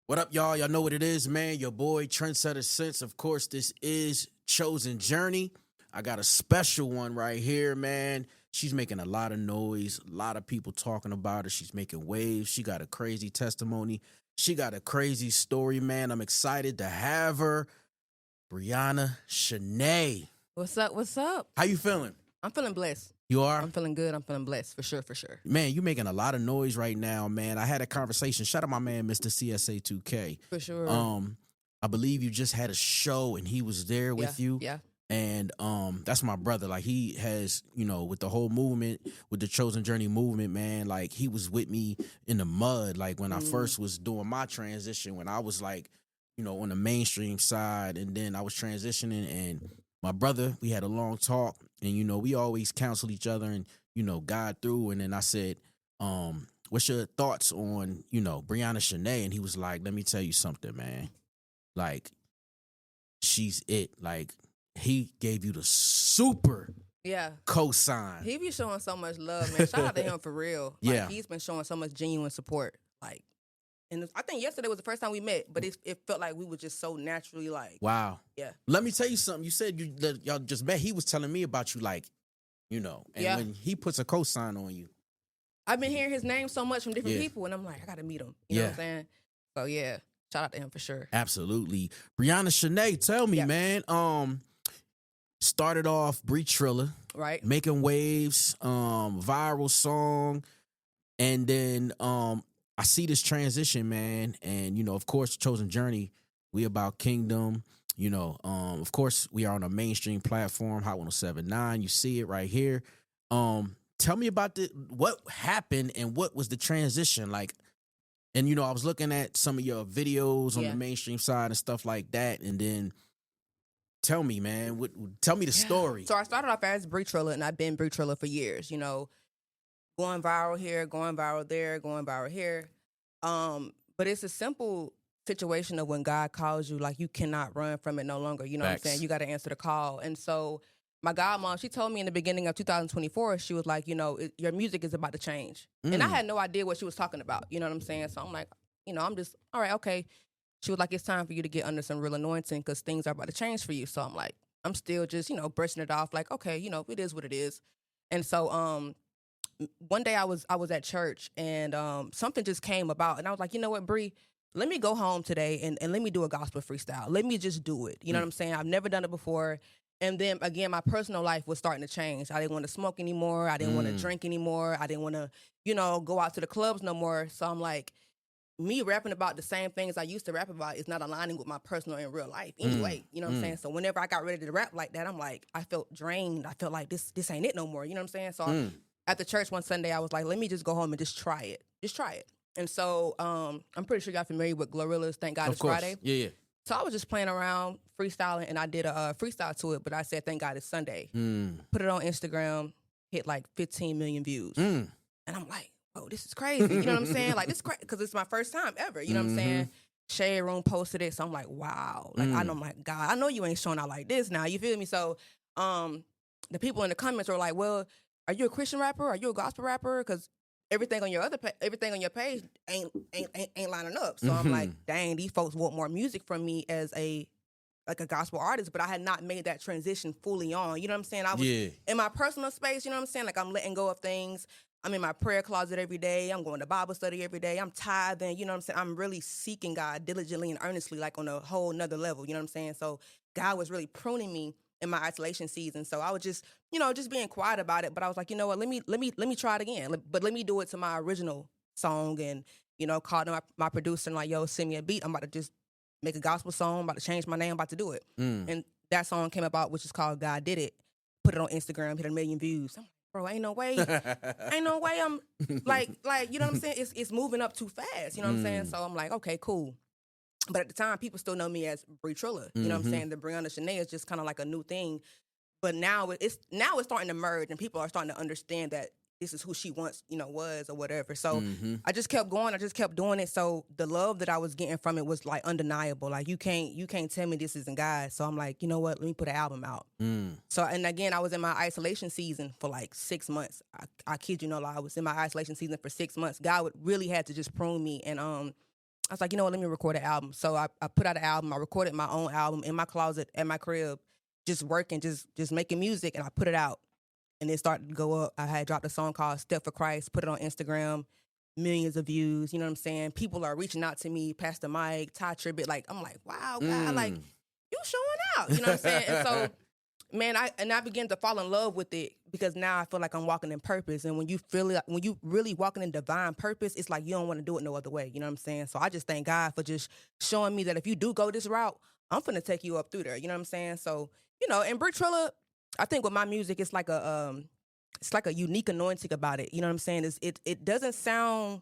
What up, y'all? Y'all know what it is, man. Your boy, TrendsetterSense. Of course, this is Chosen Journey. I got a special one right here, man. She's making a lot of noise. A lot of people talking about her. She's making waves. She got a crazy testimony. She got a crazy story, man. I'm excited to have her. Briana Shanae. What's up? What's up? How you feeling? I'm feeling blessed. You are? I'm feeling good. I'm feeling blessed for sure, for sure. Man, you making a lot of noise right now, man. I had a conversation. Shout out my man, Mr. CSA2K. For sure. I believe you just had a show and he was there with you. Yeah. And that's my brother. Like, he has, with the whole movement, with the Chosen Journey movement, man, like, he was with me in the mud. Like, when I first was doing my transition, when I was like, on the mainstream side, and then I was transitioning, and my brother, we had a long talk, and, we always counsel each other and, guide through. And then I said, what's your thoughts on, Briana Shanae? And he was like, let me tell you something, man. Like, she's it. Like, he gave you the super cosign. He be showing so much love, man. Shout out to him for real. Like, Yeah. He's been showing so much genuine support. Like, and I think yesterday was the first time we met, but it felt like we were just so naturally like. Wow. Yeah. Let me tell you something. You said y'all just met. He was telling me about you, like, and when he puts a cosign on you. I've been hearing his name so much from different people, and I'm like, I got to meet him. You know what I'm saying? So, yeah. Shout out to him for sure. Absolutely. Briana Shanae, tell me, man. Started off BriTrilla, right? Making waves, viral song, and then I see this transition, man, and of course, Chosen Journey, we about kingdom. Of course, we are on a mainstream platform, Hot 107.9. You see it right here. Tell me about what happened and what was the transition like. And I was looking at some of your videos on the mainstream side and stuff like that, and then. Tell me, man. Tell me the story. So I started off as BriTrilla, and I've been BriTrilla for years. Going viral here, going viral there, going viral here. But it's a simple situation of when God calls you, like, you cannot run from it no longer. You know what I'm saying? You got to answer the call. And so my godmom, she told me in the beginning of 2024, she was like, your music is about to change. And I had no idea what she was talking about. You know what I'm saying? So I'm like, I'm just, all right, okay. She was like, it's time for you to get under some real anointing because things are about to change for you. So I'm like, I'm still just, brushing it off like, okay, it is what it is. And so one day I was at church and something just came about. And I was like, you know what, Bri, let me go home today and let me do a gospel freestyle. Let me just do it. You know what I'm saying? I've never done it before. And then, again, my personal life was starting to change. I didn't want to smoke anymore. I didn't want to drink anymore. I didn't want to, go out to the clubs no more. So I'm like, me rapping about the same things I used to rap about is not aligning with my personal and real life anyway. You know what I'm saying? So whenever I got ready to rap like that, I'm like, I felt drained. I felt like this ain't it no more. You know what I'm saying? So at the church one Sunday, I was like, let me just go home and just try it. Just try it. And so I'm pretty sure y'all familiar with Glorilla's Thank God It's Friday. Yeah. So I was just playing around, freestyling, and I did a freestyle to it, but I said, Thank God It's Sunday. Put it on Instagram, hit like 15 million views. And I'm like, oh, this is crazy. You know what I'm saying? Like, this is crazy because it's my first time ever. You know what I'm saying? Shade Room posted it. So I'm like, wow. Like, I know, my God, I know you ain't showing out like this now. You feel me? So the people in the comments were like, well, are you a Christian rapper? Are you a gospel rapper? Because everything on your page ain't lining up. So I'm like, dang, these folks want more music from me as a gospel artist, but I had not made that transition fully on. You know what I'm saying? I was in my personal space, you know what I'm saying? Like, I'm letting go of things. I'm in my prayer closet every day. I'm going to Bible study every day. I'm tithing. You know what I'm saying? I'm really seeking God diligently and earnestly, like on a whole nother level. You know what I'm saying? So God was really pruning me in my isolation season. So I was just, just being quiet about it. But I was like, you know what? Let me try it again. But let me do it to my original song. And called my producer and like, yo, send me a beat. I'm about to just make a gospel song. I'm about to change my name. I'm about to do it. And that song came about, which is called God Did It. Put it on Instagram. Hit 1 million views. I'm like, bro, ain't no way I'm like, you know what I'm saying? It's moving up too fast, you know what I'm saying? So I'm like, okay, cool. But at the time, people still know me as BriTrilla, you know what I'm saying? The Briana Shanae is just kind of like a new thing. But now it's starting to merge and people are starting to understand that this is who she once, was or whatever. So I just kept going. I just kept doing it. So the love that I was getting from it was like undeniable. Like, you can't tell me this isn't God. So I'm like, you know what? Let me put an album out. So, and again, I was in my isolation season for like 6 months. I kid you no lie. I was in my isolation season for 6 months. God really had to just prune me. And I was like, you know what, let me record an album. So I put out an album. I recorded my own album in my closet at my crib, just working, just making music, and I put it out. And it started to go up. I had dropped a song called Step for Christ, put it on Instagram, millions of views, you know what I'm saying? People are reaching out to me, Pastor Mike, Ty Tribbett, like, I'm like, wow, God, like, you showing out, you know what I'm saying? And so, man, I began to fall in love with it because now I feel like I'm walking in purpose. And when you really walking in divine purpose, it's like you don't want to do it no other way, you know what I'm saying? So I just thank God for just showing me that if you do go this route, I'm finna take you up through there, you know what I'm saying? So, you know, and BriTrilla, I think with my music, it's like a unique anointing about it. You know what I'm saying? It doesn't sound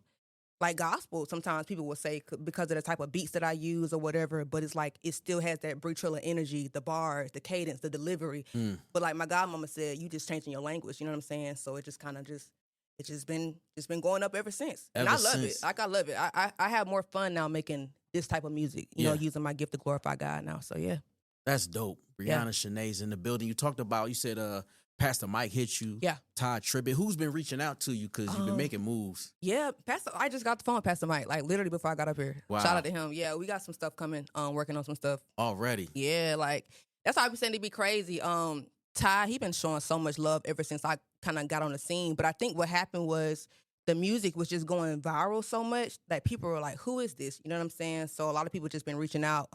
like gospel. Sometimes people will say because of the type of beats that I use or whatever, but it's like it still has that BriTrilla energy, the bars, the cadence, the delivery. But like my godmama said, you just changing your language. You know what I'm saying? So it just kind of it's just been going up ever since. And I love it. Like I love it. I have more fun now making this type of music. You know, using my gift to glorify God now. So yeah. That's dope. Briana Shanae's in the building. You talked about, you said Pastor Mike hit you. Yeah. Ty Tribbett. Who's been reaching out to you because you've been making moves? Yeah, I just got the phone with Pastor Mike, like literally before I got up here. Wow. Shout out to him. Yeah, we got some stuff coming, working on some stuff. Already? Yeah, like, that's why I be saying to be crazy. Ty, he been showing so much love ever since I kind of got on the scene. But I think what happened was the music was just going viral so much that people were like, who is this? You know what I'm saying? So a lot of people just been reaching out.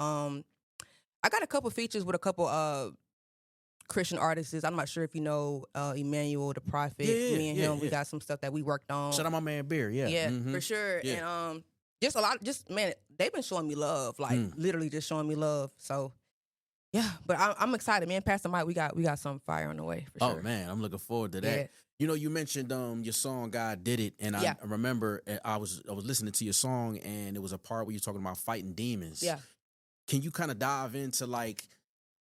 I got a couple features with a couple Christian artists. I'm not sure if you know Emmanuel the Prophet. Me and him, we got some stuff that we worked on. Shout out my man Beer, yeah, for sure. Yeah. And just a lot, man, they've been showing me love, like literally just showing me love. So yeah, but I'm excited, man. Pastor Mike, we got some fire on the way for sure. Oh man, I'm looking forward to that. Yeah. You know, you mentioned your song "God Did It," and I remember I was listening to your song, and it was a part where you're talking about fighting demons. Yeah. Can you kind of dive into like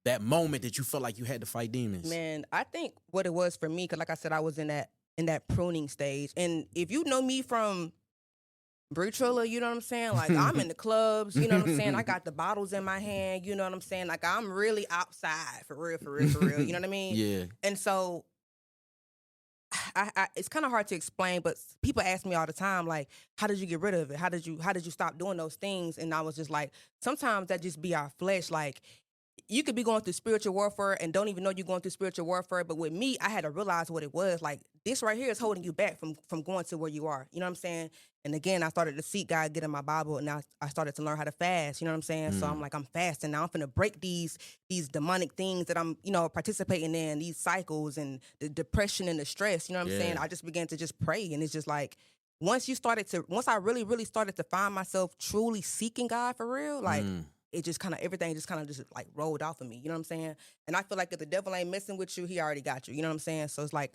that moment that you felt like you had to fight demons? Man, I think what it was for me, because like I said, I was in that pruning stage. And if you know me from BriTrilla, you know what I'm saying? Like, I'm in the clubs, you know what I'm saying? I got the bottles in my hand, you know what I'm saying? Like, I'm really outside, for real, you know what I mean? Yeah. And so, I it's kind of hard to explain, but people ask me all the time, like, how did you get rid of it? How did you stop doing those things? And I was just like, sometimes that just be our flesh. Like, you could be going through spiritual warfare and don't even know you're going through spiritual warfare. But with me, I had to realize what it was. Like, this right here is holding you back from going to where you are. You know what I'm saying? And again, I started to seek God, get in my Bible, and I started to learn how to fast. You know what I'm saying? So I'm like, I'm fasting now. I'm finna break these demonic things that I'm, you know, participating in, these cycles and the depression and the stress. You know what I'm saying? I just began to just pray, and it's just like, once I really, really started to find myself truly seeking God for real, like, it just kind of, everything just kind of just like rolled off of me. You know what I'm saying? And I feel like if the devil ain't messing with you, he already got you. You know what I'm saying? So it's like,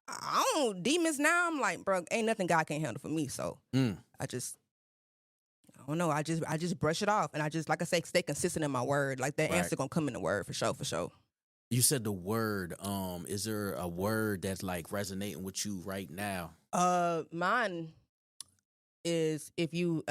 I don't, demons now, I'm like, bro, ain't nothing God can't handle for me. So I don't know. I just brush it off. And I just, like I say, stay consistent in my word. Like, that answer gonna come in the word for sure. You said the word. Is there a word that's like resonating with you right now? Mine is, if you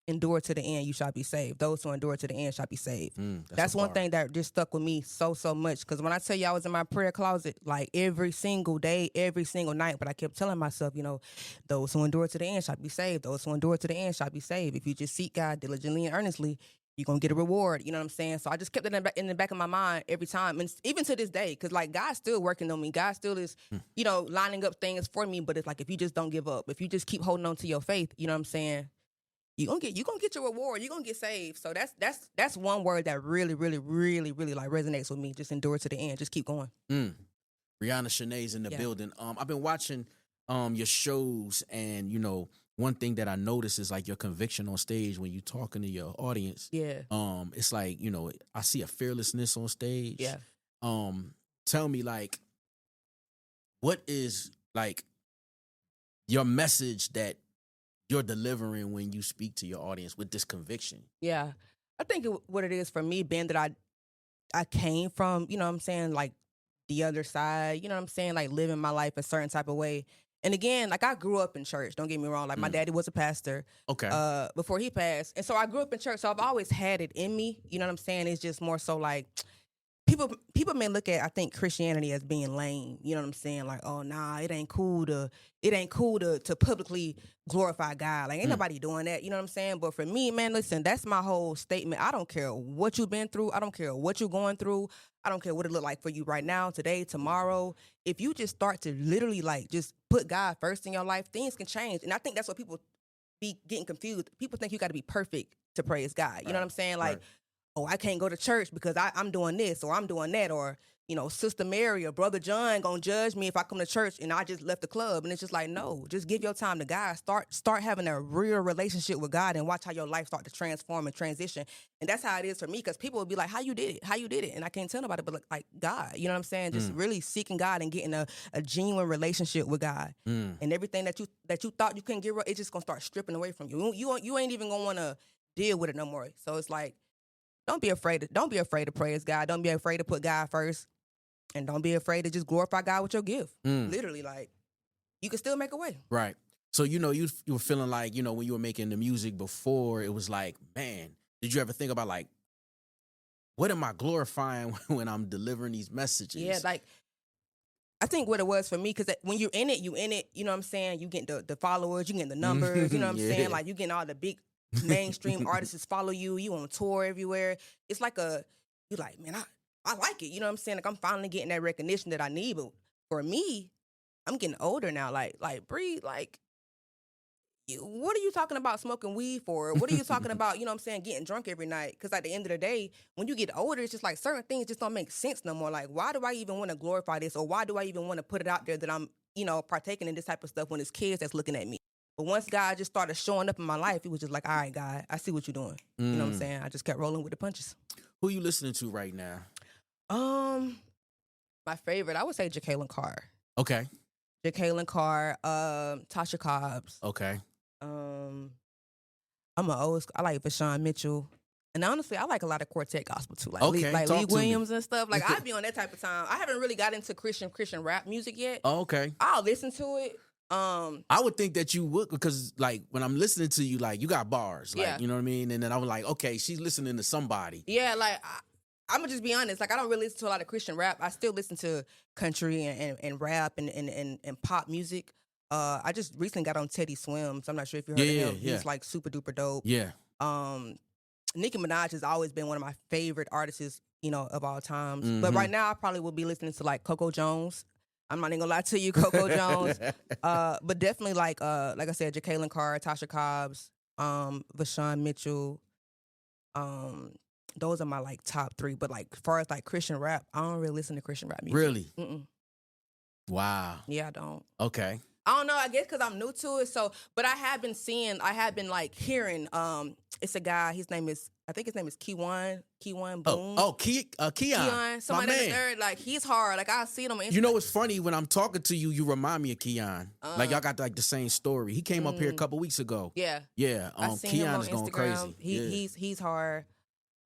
endure to the end, you shall be saved. Those who endure to the end shall be saved. That's one thing that just stuck with me so much. Because when I tell you I was in my prayer closet, like, every single day, every single night, but I kept telling myself, you know, those who endure to the end shall be saved. Those who endure to the end shall be saved. If you just seek God diligently and earnestly, you're going to get a reward. You know what I'm saying? So I just kept it in the back of my mind every time. And even to this day, because, like, God's still working on me. God still is, you know, lining up things for me. But it's like, if you just don't give up, if you just keep holding on to your faith, you know what I'm saying? You're gonna get your reward. You're gonna get saved. So that's one word that really like resonates with me. Just endure to the end. Just keep going. Briana Shanae's in the building. I've been watching your shows, and you know, one thing that I notice is like your conviction on stage when you talking to your audience. Yeah. It's like, you know, I see a fearlessness on stage. Yeah. Tell me, like, what is like your message that you're delivering when you speak to your audience with this conviction? Yeah. I think what it is for me, being that I came from, you know what I'm saying, like, the other side, you know what I'm saying, like, living my life a certain type of way. And again, like, I grew up in church, don't get me wrong. Like, my daddy was a pastor. Okay. Before he passed. And so I grew up in church, so I've always had it in me. You know what I'm saying? It's just more so like, people may look at, I think, Christianity as being lame. You know what I'm saying? Like, oh nah, it ain't cool to publicly glorify God. Like, ain't nobody doing that. You know what I'm saying? But for me, man, listen, that's my whole statement. I don't care what you've been through. I don't care what you're going through. I don't care what it look like for you right now, today, tomorrow. If you just start to literally like just put God first in your life, things can change. And I think that's what people be getting confused. People think you got to be perfect to praise God. You know what I'm saying? Like, oh, I can't go to church because I'm doing this or I'm doing that, or, you know, Sister Mary or Brother John gonna judge me if I come to church and I just left the club. And it's just like, no, just give your time to God. Start having a real relationship with God and watch how your life start to transform and transition. And that's how it is for me, because people will be like, how you did it? And I can't tell nobody, but like God, you know what I'm saying? Just really seeking God and getting a genuine relationship with God. And everything that you thought you couldn't get right, it's just gonna start stripping away from you. You ain't even gonna wanna deal with it no more. So it's like, don't be afraid to praise God. Don't be afraid to put God first. And don't be afraid to just glorify God with your gift. Literally, like, you can still make a way. Right. So, you know, you were feeling like, you know, when you were making the music before, it was like, man, did you ever think about, like, what am I glorifying when I'm delivering these messages? Yeah, like, I think what it was for me, because when you're in it, you know what I'm saying? You get the followers, you get the numbers, you know what I'm saying? Like, you getting all the big mainstream artists follow you. You on tour everywhere. It's like you like, man, I like it. You know what I'm saying? Like, I'm finally getting that recognition that I need. But for me, I'm getting older now. Like Bree, like, what are you talking about smoking weed for? What are you talking about, you know what I'm saying, getting drunk every night? Because at the end of the day, when you get older, it's just like certain things just don't make sense no more. Like, why do I even want to glorify this? Or why do I even want to put it out there that I'm, you know, partaking in this type of stuff when it's kids that's looking at me? But once God just started showing up in my life, it was just like, all right, God, I see what you're doing. You know what I'm saying? I just kept rolling with the punches. Who you listening to right now? My favorite, I would say Jacqueline Carr. Okay. Jacqueline Carr, Tasha Cobbs. Okay. I'm an old school. I like Vashawn Mitchell. And honestly, I like a lot of quartet gospel too. Like, okay. Lee Williams and stuff. Like, I'd be on that type of time. I haven't really got into Christian rap music yet. Oh, okay. I'll listen to it. I would think that you would, because like when I'm listening to you, like, you got bars, like, you know what I mean? And then I was like, okay, she's listening to somebody. Yeah, like, I'm gonna just be honest. Like, I don't really listen to a lot of Christian rap. I still listen to country and rap and pop music. I just recently got on Teddy Swims. I'm not sure if you heard of him. He's like super duper dope. Yeah. Nicki Minaj has always been one of my favorite artists, you know, of all times. But right now, I probably would be listening to like Coco Jones. I'm not even gonna lie to you, Coco Jones. But definitely like I said, Jacqueline Carr, Tasha Cobbs, Vashawn Mitchell. Those are my like top three. But like, as far as like Christian rap, I don't really listen to Christian rap music. Really? Mm-mm. Wow. Yeah, I don't. Okay. I don't know. I guess because I'm new to it. So, but I have been like hearing. It's a guy. I think his name is Kewan Boone. Keon. Somebody that's third. Like, he's hard. Like, I see him on Instagram. You know what's funny? When I'm talking to you, you remind me of Keon. Like, y'all got like the same story. He came up here a couple weeks ago. Yeah. Yeah. I seen Keon him on is going Instagram. crazy. He's hard.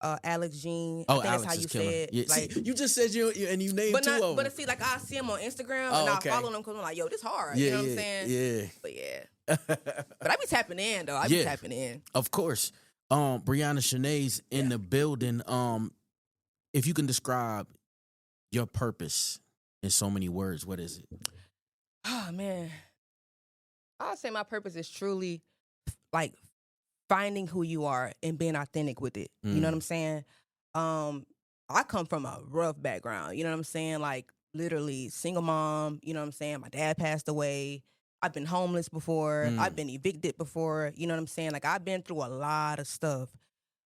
Alex Jean. Oh, I think Alex that's how you is killer. say it. Yeah. Like, See, you just said you named two of them. But see, like, I see him on Instagram and I follow him because I'm like, yo, this hard. Yeah, you know what I'm saying? Yeah. But yeah. But I be tapping in though. I be tapping in. Of course. Briana Shanae's in the building. If you can describe your purpose in so many words, what is it? Oh man. I'll say my purpose is truly like finding who you are and being authentic with it. You know what I'm saying? I come from a rough background. You know what I'm saying? Like, literally single mom. You know what I'm saying? My dad passed away. I've been homeless before. I've been evicted before. You know what I'm saying? Like, I've been through a lot of stuff.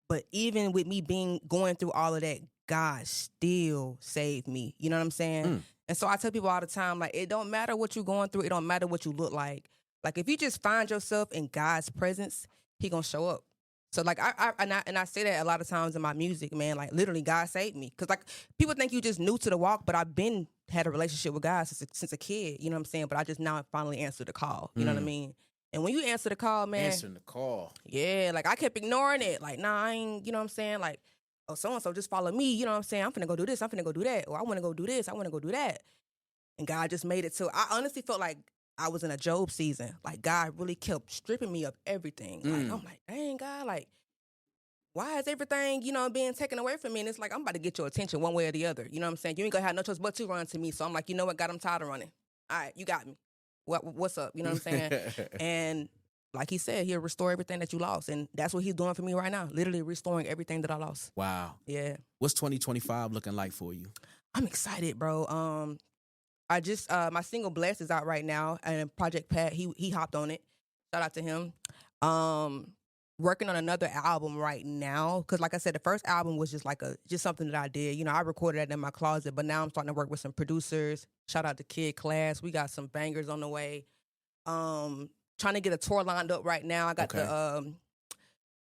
But even with me going through all of that, God still saved me. You know what I'm saying? And so I tell people all the time, like, it don't matter what you're going through. It don't matter what you look like. Like, if you just find yourself in God's presence, He gonna show up. So like, I say that a lot of times in my music, man. Like, literally, God saved me. Cause like, people think you just new to the walk, but I've had a relationship with God since a kid. You know what I'm saying? But I just now finally answered the call. You know what I mean? And when you answer the call, man. Answering the call. Yeah, like, I kept ignoring it. Like, nah, I ain't. You know what I'm saying? Like, oh, so and so just follow me. You know what I'm saying? I'm finna go do this. I'm finna go do that. Or I want to go do this. I want to go do that. And God just made it so I honestly felt like I was in a Job season. Like, God really kept stripping me of everything. Like, I'm like, dang, God, like, why is everything, being taken away from me? And it's like, I'm about to get your attention one way or the other. You know what I'm saying? You ain't gonna have no choice but to run to me. So I'm like, you know what, God, I'm tired of running. All right, you got me. What's up? You know what I'm saying? And like he said, he'll restore everything that you lost. And that's what he's doing for me right now. Literally restoring everything that I lost. Wow. Yeah. What's 2025 looking like for you? I'm excited, bro. I just my single Blessed is out right now, and Project Pat, he hopped on it. Shout out to him. Working on another album right now, because like I said, the first album was just something that I did. I recorded that in my closet, but now I'm starting to work with some producers. Shout out to Kid Class. We got some bangers on the way. Trying to get a tour lined up right now. I got the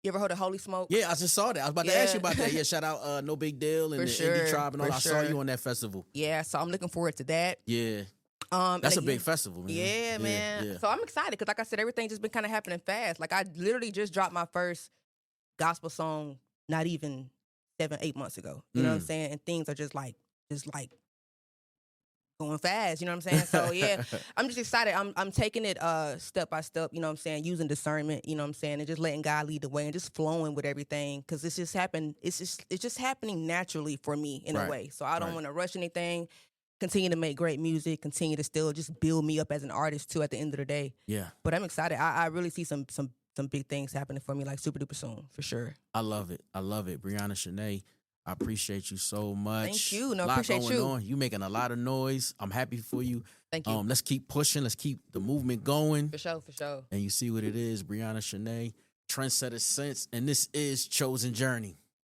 you ever heard of Holy Smoke? Yeah, I just saw that. I was about to ask you about that. Yeah, shout out No Big Deal and the Indie Tribe and all. I saw you on that festival. Yeah, so I'm looking forward to that. Yeah. That's a big festival, man. Yeah, man. Yeah. So I'm excited because, like I said, everything just been kind of happening fast. Like, I literally just dropped my first gospel song not even 7-8 months ago. You know what I'm saying? And things are just like going fast. You know what I'm saying? So yeah, I'm just excited. I'm taking it step by step. You know what I'm saying? Using discernment. You know what I'm saying? And just letting God lead the way and just flowing with everything because it's just happened. It's just happening naturally for me in a way. So I don't want to rush anything. Continue to make great music, continue to still just build me up as an artist too at the end of the day. Yeah. But I'm excited. I really see some big things happening for me like super duper soon, for sure. I love it. Briana Shanae, I appreciate you so much. Thank you. No, appreciate you. On. You making a lot of noise. I'm happy for you. Thank you. Let's keep pushing. Let's keep the movement going. For sure. And you see what it is, Briana Shanae, TrendsetterSense, and this is Chosen Journey.